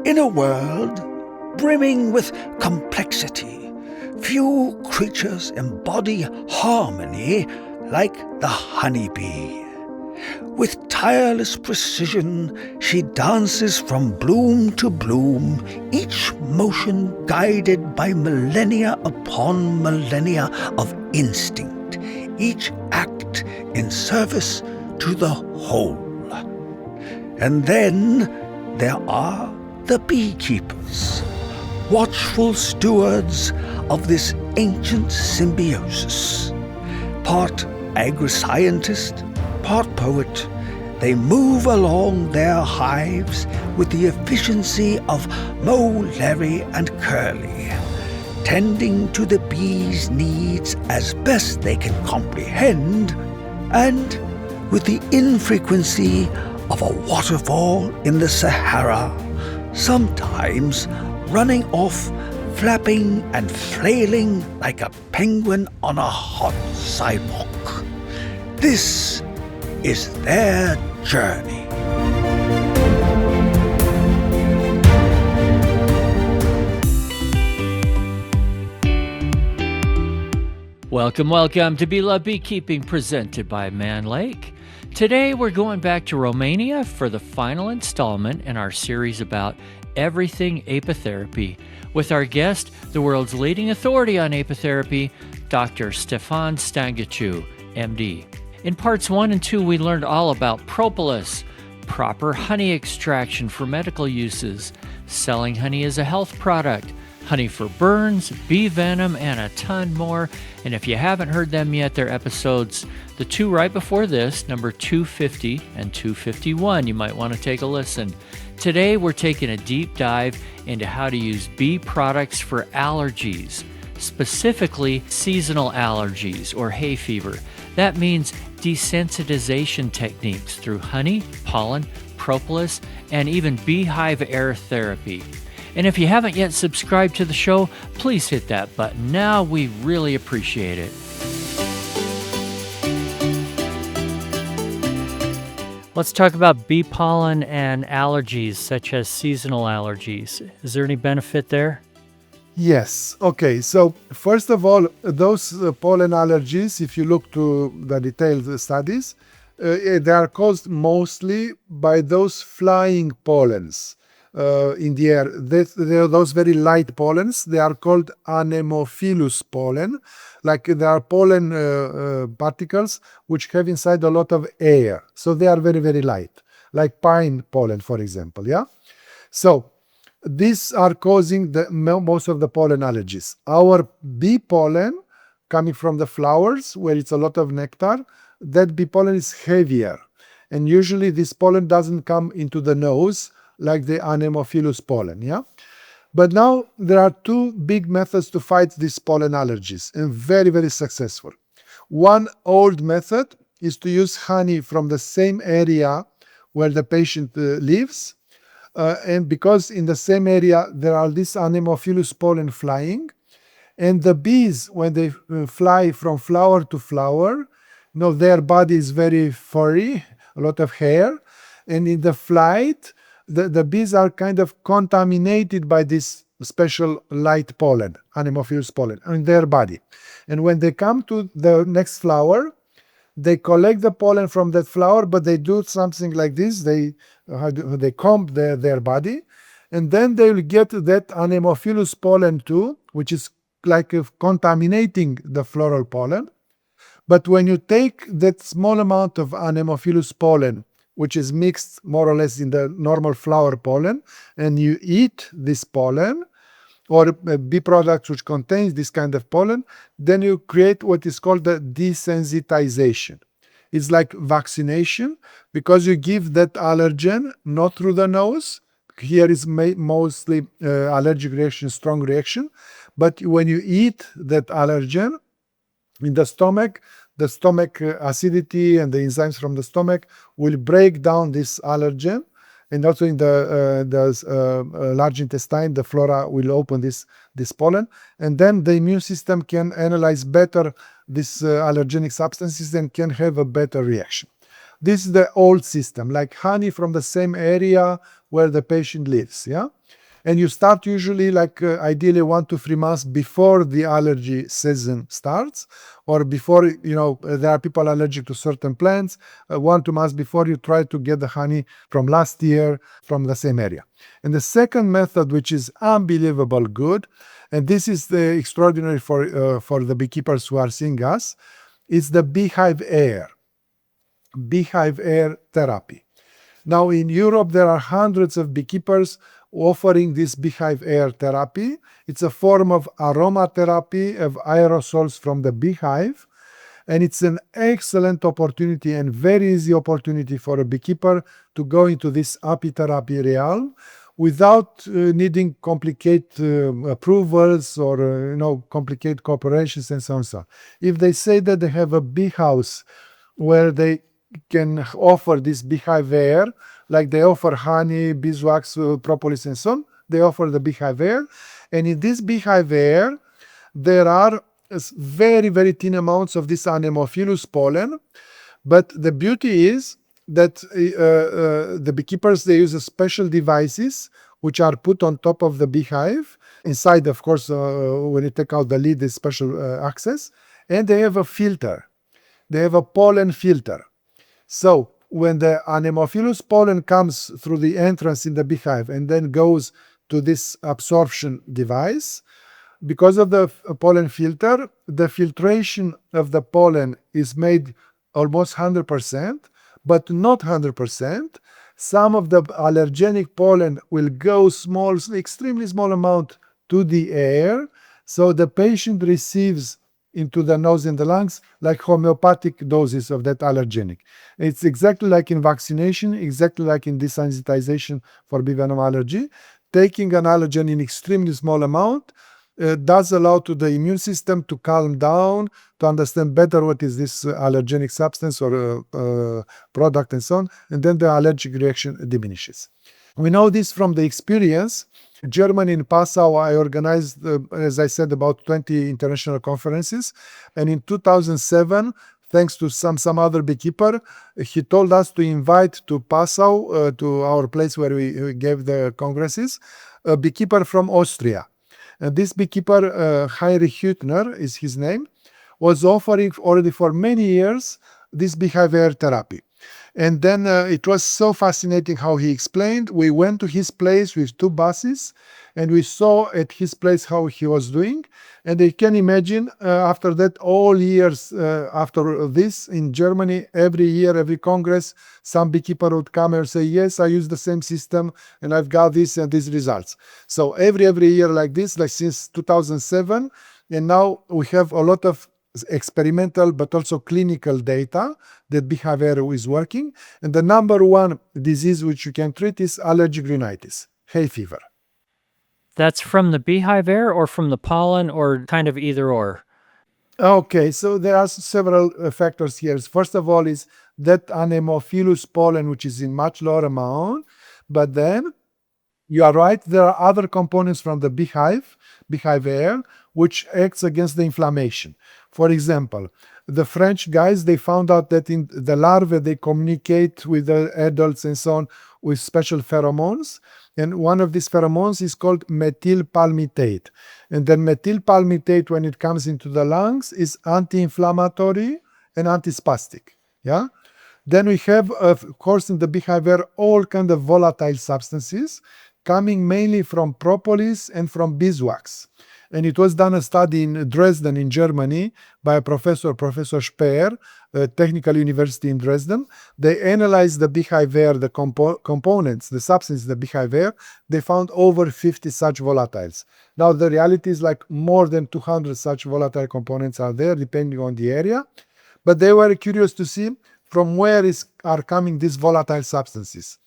In a world brimming with complexity, few creatures embody harmony like the honeybee. With tireless precision, she dances from bloom to bloom, each motion guided by millennia upon millennia of instinct, each act in service to the whole. And then there are the beekeepers, watchful stewards of this ancient symbiosis. Part agri-scientist, part poet, they move along their hives with the efficiency of Moe, Larry, and Curly, tending to the bees' needs as best they can comprehend, and with the infrequency of a waterfall in the Sahara, sometimes running off, flapping and flailing like a penguin on a hot sidewalk. This is their journey. Welcome to Beloved Beekeeping, presented by Man Lake. Today we're going back to Romania for the final installment in our series about everything apitherapy, with our guest, the world's leading authority on apitherapy, Dr. Stefan Stangaciu, MD. In parts 1 and 2, we learned all about propolis, proper honey extraction for medical uses, selling honey as a health product, honey for burns, bee venom, and a ton more. And if you haven't heard them yet, they're episodes, the two right before this, number 250 and 251. You might want to take a listen. Today, we're taking a deep dive into how to use bee products for allergies, specifically seasonal allergies or hay fever. That means desensitization techniques through honey, pollen, propolis, and even beehive air therapy. And if you haven't yet subscribed to the show, please hit that button now. We really appreciate it. Let's talk about bee pollen and allergies, such as seasonal allergies. Is there any benefit there? Yes. Okay. So first of all, those pollen allergies, if you look to the detailed studies, they are caused mostly by those flying pollens in the air. They are those very light pollens. They are called anemophilous pollen. Like there are pollen particles which have inside a lot of air. So they are very, very light, like pine pollen, for example. Yeah. So these are causing most of the pollen allergies. Our bee pollen, coming from the flowers, where it's a lot of nectar, that bee pollen is heavier. And usually this pollen doesn't come into the nose like the anemophilous pollen, yeah? But now there are two big methods to fight these pollen allergies, and very, very successful. One old method is to use honey from the same area where the patient lives, and because in the same area there are this anemophilous pollen flying, and the bees, when they fly from flower to flower, their body is very furry, a lot of hair, and in the flight, the bees are kind of contaminated by this special light pollen, anemophilous pollen, in their body. And when they come to the next flower, they collect the pollen from that flower, but they do something like this. They comb their body, and then they will get that anemophilous pollen too, which is like contaminating the floral pollen. But when you take that small amount of anemophilous pollen, which is mixed more or less in the normal flower pollen, and you eat this pollen, or bee products which contains this kind of pollen, then you create what is called the desensitization. It's like vaccination, because you give that allergen not through the nose. Here is mostly allergic reaction, strong reaction. But when you eat that allergen in the stomach acidity and the enzymes from the stomach will break down this allergen. And also in the large intestine, the flora will open this pollen, and then the immune system can analyze better these allergenic substances and can have a better reaction. This is the old system, like honey from the same area where the patient lives, yeah? And you start usually ideally 1 to 3 months before the allergy season starts, or before, there are people allergic to certain plants. 1 to 2 months before, you try to get the honey from last year from the same area. And the second method, which is unbelievable good, and this is the extraordinary for the beekeepers who are seeing us, is the Beehive Air. Beehive Air therapy. Now in Europe, there are hundreds of beekeepers offering this Beehive Air therapy. It's a form of aromatherapy of aerosols from the beehive. And it's an excellent opportunity and very easy opportunity for a beekeeper to go into this apitherapy realm without needing complicated approvals or complicated cooperations and so on and so on. If they say that they have a bee house where they can offer this Beehive Air, like they offer honey, beeswax, propolis, and so on. They offer the Beehive Air. And in this Beehive Air, there are very, very thin amounts of this anemophilous pollen. But the beauty is that the beekeepers, they use special devices which are put on top of the beehive. Inside, of course, when you take out the lid, there's special access. And they have a filter. They have a pollen filter. So when the anemophilous pollen comes through the entrance in the beehive and then goes to this absorption device, because of the pollen filter, the filtration of the pollen is made almost 100%, but not 100%. Some of the allergenic pollen will go extremely small amount to the air, so the patient receives into the nose and the lungs like homeopathic doses of that allergenic. It's exactly like in vaccination, exactly like in desensitization for bee venom allergy. Taking an allergen in extremely small amount does allow to the immune system to calm down, to understand better what is this allergenic substance or product and so on, and then the allergic reaction diminishes. We know this from the experience. Germany, in Passau, I organized, as I said, about 20 international conferences. And in 2007, thanks to some other beekeeper, he told us to invite to Passau, to our place where we gave the congresses, a beekeeper from Austria. And this beekeeper, Heinrich Hüttner is his name, was offering already for many years this Beehive Air therapy. And then it was so fascinating how he explained. We went to his place with 2 buses, and we saw at his place how he was doing. And you can imagine, after that, all years after this, in Germany, every year, every congress, some beekeeper would come and say, yes, I use the same system, and I've got this and these results. So every year like this, like since 2007, and now we have a lot of experimental but also clinical data that Beehive Air is working. And the number one disease which you can treat is allergic rhinitis, hay fever. That's from the Beehive Air or from the pollen, or kind of either or? Okay, so there are several factors here. First of all is that anemophilous pollen, which is in much lower amount. But then you are right, there are other components from the Beehive Air, which acts against the inflammation. For example, the French guys, they found out that in the larvae, they communicate with the adults and so on with special pheromones. And one of these pheromones is called methylpalmitate. And then methylpalmitate, when it comes into the lungs, is anti-inflammatory and antispastic. Yeah. Then we have, of course, in the Beehive Air, all kinds of volatile substances coming mainly from propolis and from beeswax. And it was done a study in Dresden, in Germany, by a Professor Speer, Technical University in Dresden. They analyzed the Beehive Air, the components, the substances, the Beehive Air. They found over 50 such volatiles. Now, the reality is like more than 200 such volatile components are there, depending on the area. But they were curious to see from where are coming these volatile substances.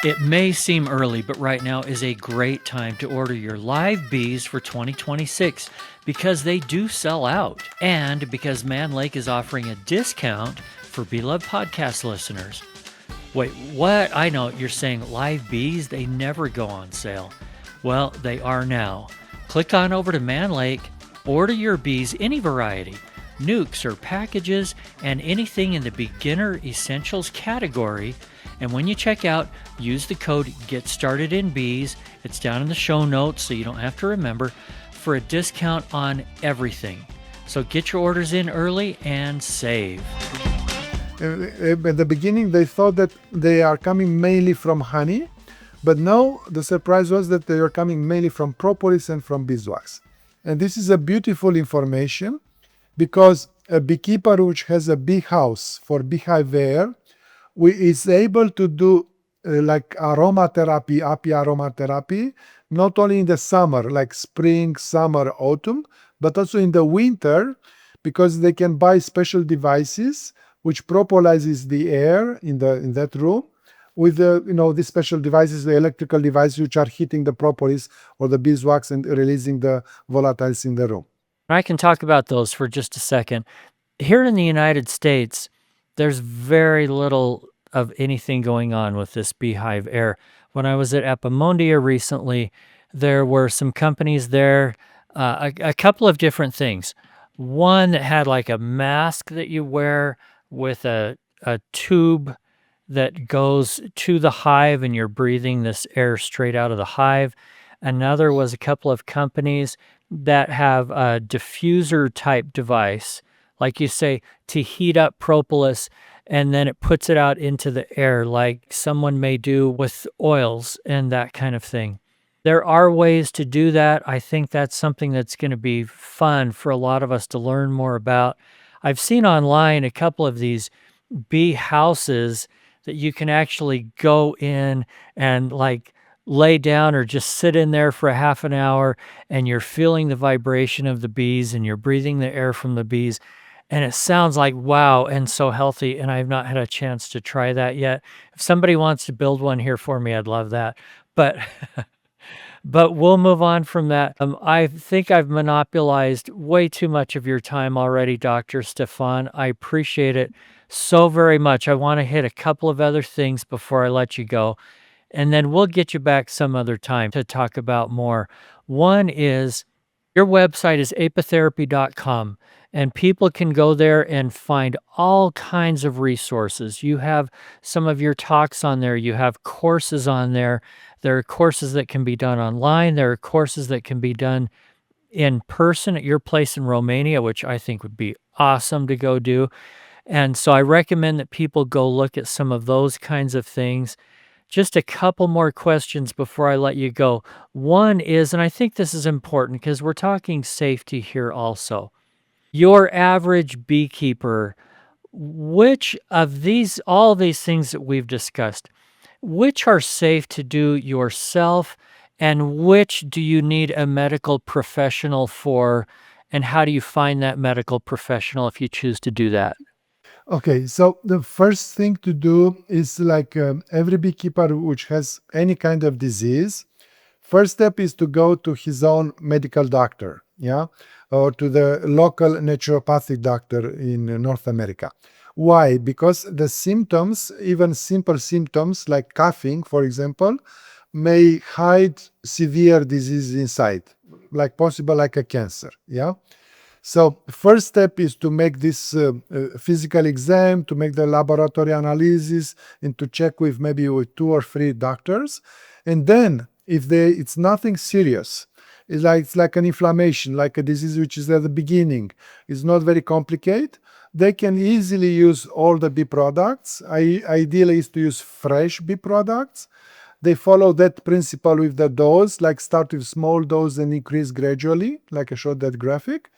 It may seem early, but right now is a great time to order your live bees for 2026 because they do sell out, and because Man Lake is offering a discount for Beloved Podcast listeners. Wait, what? I know you're saying live bees, they never go on sale. Well, they are now. Click on over to Man Lake, order your bees, any variety. nukes or packages, and anything in the beginner essentials category. And when you check out, use the code Get Started in Bees. It's down in the show notes, so you don't have to remember, for a discount on everything. So get your orders in early and save. At the beginning, they thought that they are coming mainly from honey, but now the surprise was that they are coming mainly from propolis and from beeswax. And this is a beautiful information because a beekeeper which has a bee house for beehive air is able to do like aromatherapy, aromatherapy, not only in the summer, like spring, summer, autumn, but also in the winter, because they can buy special devices which propolizes the air in that room with these special devices, the electrical devices which are heating the propolis or the beeswax and releasing the volatiles in the room. I can talk about those for just a second. Here in the United States, there's very little of anything going on with this beehive air. When I was at Epimondia recently, there were some companies there, a couple of different things. One that had like a mask that you wear with a tube that goes to the hive and you're breathing this air straight out of the hive. Another was a couple of companies that have a diffuser type device, like you say, to heat up propolis, and then it puts it out into the air like someone may do with oils and that kind of thing. There are ways to do that. I think that's something that's going to be fun for a lot of us to learn more about. I've seen online a couple of these bee houses that you can actually go in and like lay down or just sit in there for a half an hour, and you're feeling the vibration of the bees and you're breathing the air from the bees. And it sounds like wow and so healthy, and I've not had a chance to try that yet. If somebody wants to build one here for me, I'd love that. But but we'll move on from that. I think I've monopolized way too much of your time already, Dr. Stefan. I appreciate it so very much. I want to hit a couple of other things before I let you go, and then we'll get you back some other time to talk about more. One is your website is apitherapy.com, and people can go there and find all kinds of resources. You have some of your talks on there. You have courses on there. There are courses that can be done online. There are courses that can be done in person at your place in Romania, which I think would be awesome to go do. And so I recommend that people go look at some of those kinds of things. Just a couple more questions before I let you go. One is, and I think this is important because we're talking safety here also. Your average beekeeper, which of these, all these things that we've discussed, which are safe to do yourself and which do you need a medical professional for? And how do you find that medical professional if you choose to do that? Okay, so the first thing to do is like every beekeeper which has any kind of disease, first step is to go to his own medical doctor, yeah, or to the local naturopathic doctor in North America. Why? Because the symptoms, even simple symptoms like coughing, for example, may hide severe disease inside, like possible like a cancer, yeah. So first step is to make this physical exam, to make the laboratory analysis, and to check with maybe with 2 or 3 doctors. And then if it's nothing serious, it's like an inflammation, like a disease which is at the beginning, is not very complicated, they can easily use all the bee products. Ideally is to use fresh bee products. They follow that principle with the dose, like start with small dose and increase gradually, like I showed that graphic.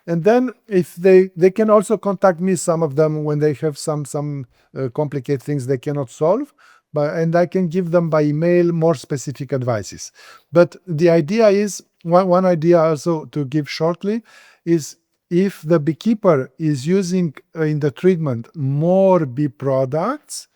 And then if they can also contact me, some of them, when they have some complicated things they cannot solve, and I can give them by email more specific advices. But the idea is, one idea also to give shortly is, if the beekeeper is using in the treatment more bee products,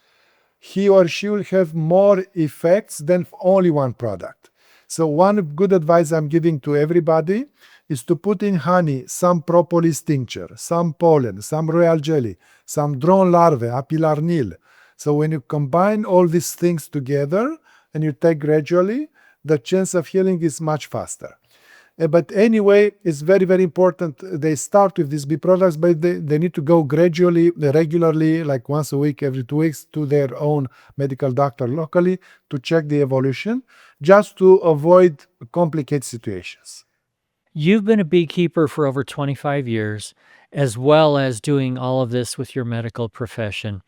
he or she will have more effects than only one product. So one good advice I'm giving to everybody is to put in honey some propolis tincture, some pollen, some royal jelly, some drone larvae, apilarnil. So when you combine all these things together and you take gradually, the chance of healing is much faster. But anyway, it's very, very important. They start with these bee products, but they need to go gradually, regularly, like once a week, every 2 weeks, to their own medical doctor locally to check the evolution, just to avoid complicated situations. You've been a beekeeper for over 25 years, as well as doing all of this with your medical profession.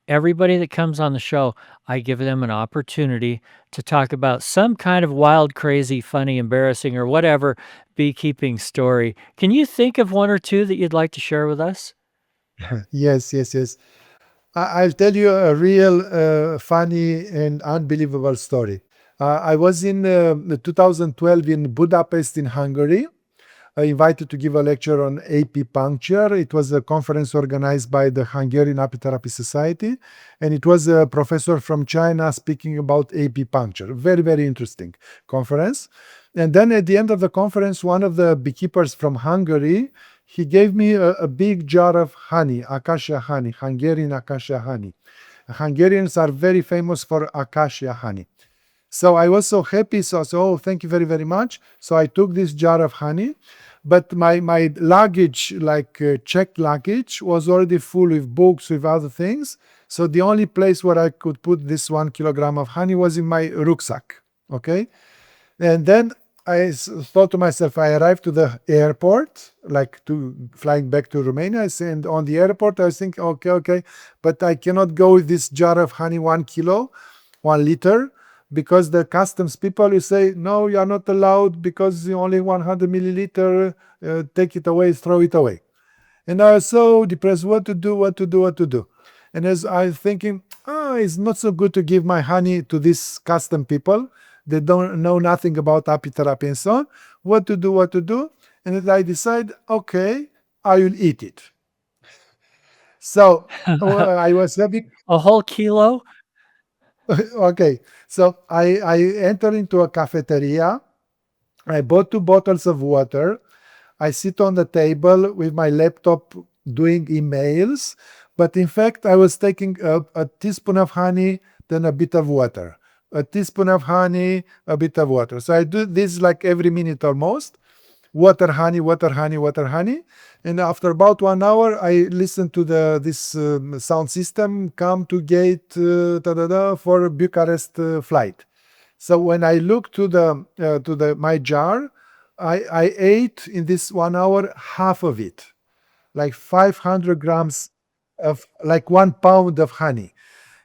Everybody that comes on the show, I give them an opportunity to talk about some kind of wild, crazy, funny, embarrassing, or whatever beekeeping story. Can you think of one or two that you'd like to share with us? Yes, yes, yes. I'll tell you a real funny and unbelievable story. I was in 2012 in Budapest, in Hungary, invited to give a lecture on apipuncture. It was a conference organized by the Hungarian Apitherapy Society, and it was a professor from China speaking about apipuncture. Very, very interesting conference. And then at the end of the conference, one of the beekeepers from Hungary, he gave me a big jar of honey, acacia honey, Hungarian acacia honey. Hungarians are very famous for acacia honey. So I was so happy. So I said, oh, thank you very, very much. So I took this jar of honey, but my luggage, like checked luggage, was already full with books, with other things. So the only place where I could put this 1 kilogram of honey was in my rucksack. Okay. And then I thought to myself, I arrived to the airport, like flying back to Romania. And on the airport, I was thinking, okay, but I cannot go with this jar of honey, 1 kilo, 1 liter, because the customs people, you say, no, you are not allowed because only 100 milliliter, take it away, throw it away. And I was so depressed, what to do. And as I was thinking, it's not so good to give my honey to these custom people. They don't know nothing about apitherapy and so on. What to do. And then I decide, okay, I will eat it. So I was happy. A whole kilo? Okay, so I enter into a cafeteria. I bought 2 bottles of water. I sit on the table with my laptop doing emails. But in fact, I was taking a teaspoon of honey, then a bit of water. A teaspoon of honey, a bit of water. So I do this like every minute almost. Water, honey. And after about 1 hour, I listen to this sound system, come to gate for Bucharest flight. So when I look to my jar, I ate in this 1 hour half of it, like 500 grams of, like 1 pound of honey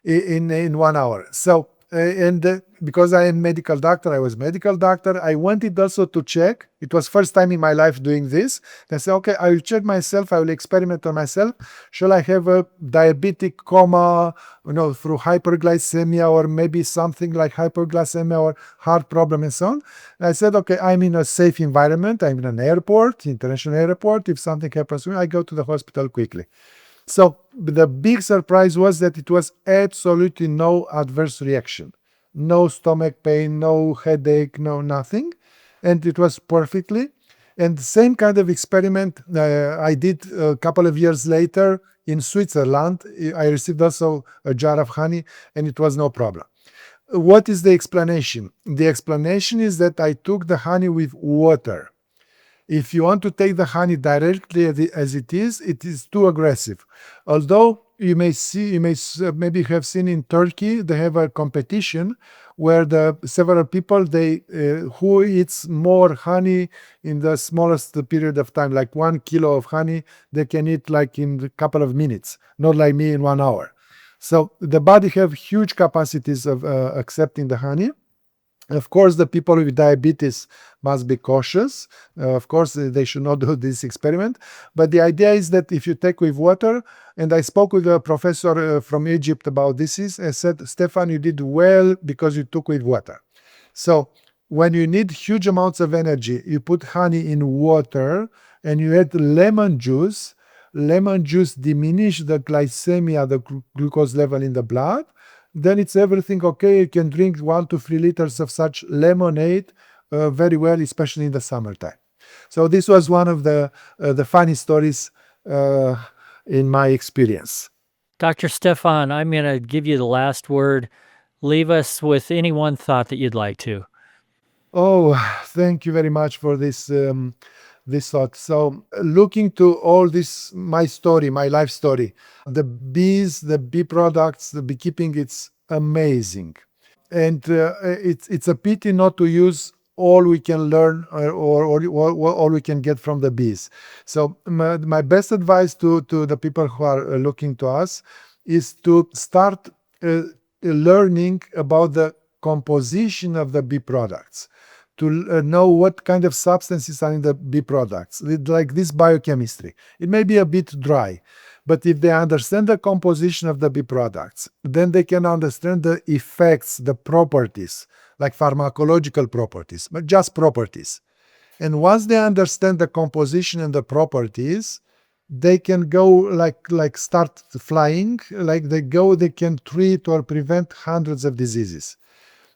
in 1 hour. So because I am medical doctor, I was medical doctor. I wanted also to check. It was first time in my life doing this. I said, okay, I will check myself. I will experiment on myself. Shall I have a diabetic coma, through hyperglycemia, or maybe something like hyperglycemia or heart problem and so on? And I said, okay, I'm in a safe environment. I'm in an airport, international airport. If something happens to me, I go to the hospital quickly. So the big surprise was that it was absolutely no adverse reaction, no stomach pain, no headache, no nothing. And it was perfectly. And the same kind of experiment I did a couple of years later in Switzerland. I received also a jar of honey and it was no problem. What is the explanation? The explanation is that I took the honey with water. If you want to take the honey directly as it is too aggressive. Although you may maybe have seen in Turkey, they have a competition where the several people, who eats more honey in the smallest period of time, like 1 kilo of honey, they can eat like in a couple of minutes, not like me in 1 hour. So the body have huge capacities of accepting the honey. Of course, the people with diabetes must be cautious. Of course, they should not do this experiment. But the idea is that if you take with water, and I spoke with a professor from Egypt about this, I said, Stefan, you did well because you took with water. So when you need huge amounts of energy, you put honey in water and you add lemon juice. Lemon juice diminish the glycemia, the glucose level in the blood. Then it's everything okay. You can drink 1 to 3 liters of such lemonade very well, especially in the summertime. So this was one of the funny stories in my experience. Dr. Stefan, I'm going to give you the last word. Leave us with any one thought that you'd like to. Oh, thank you very much for this thought. So, looking to all this, my story, my life story, the bees, the bee products, the beekeeping, it's amazing, and it's a pity not to use all we can learn or all we can get from the bees. So, my best advice to the people who are looking to us is to start learning about the composition of the bee products, to know what kind of substances are in the bee products, like this biochemistry. It may be a bit dry, but if they understand the composition of the bee products, then they can understand the effects, the properties, like pharmacological properties, but just properties. And once they understand the composition and the properties, they can go like start flying, like they can treat or prevent hundreds of diseases.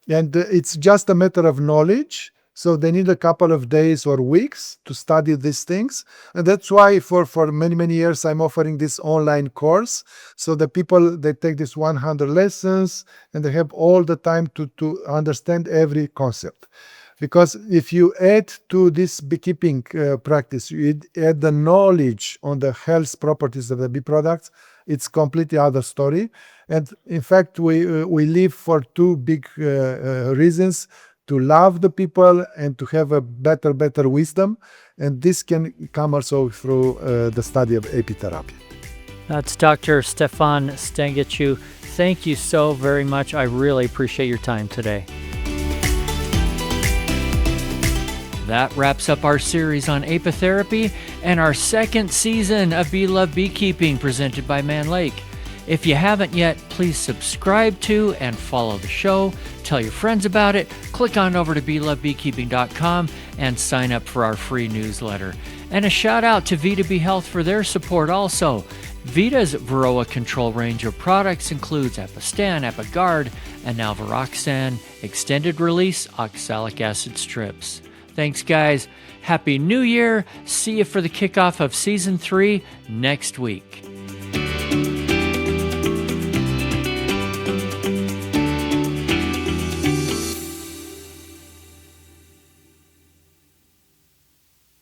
And it's just a matter of knowledge. So they need a couple of days or weeks to study these things. And that's why for many, many years, I'm offering this online course. So the people, they take this 100 lessons and they have all the time to understand every concept. Because if you add to this beekeeping practice, you add the knowledge on the health properties of the bee products, it's completely other story. And in fact, we live for two big reasons: to love the people and to have a better wisdom. And this can come also through the study of apitherapy. That's Dr. Stefan Stangaciu. Thank you so very much. I really appreciate your time today. That wraps up our series on apitherapy and our second season of Bee Love Beekeeping presented by Man Lake. If you haven't yet, please subscribe to and follow the show. Tell your friends about it. Click on over to beelovebeekeeping.com and sign up for our free newsletter. And a shout out to Vita Bee Health for their support also. Vita's Varroa control range of products includes Apistan, Apigard, and now Varoxan extended release oxalic acid strips. Thanks, guys. Happy New Year. See you for the kickoff of Season 3 next week.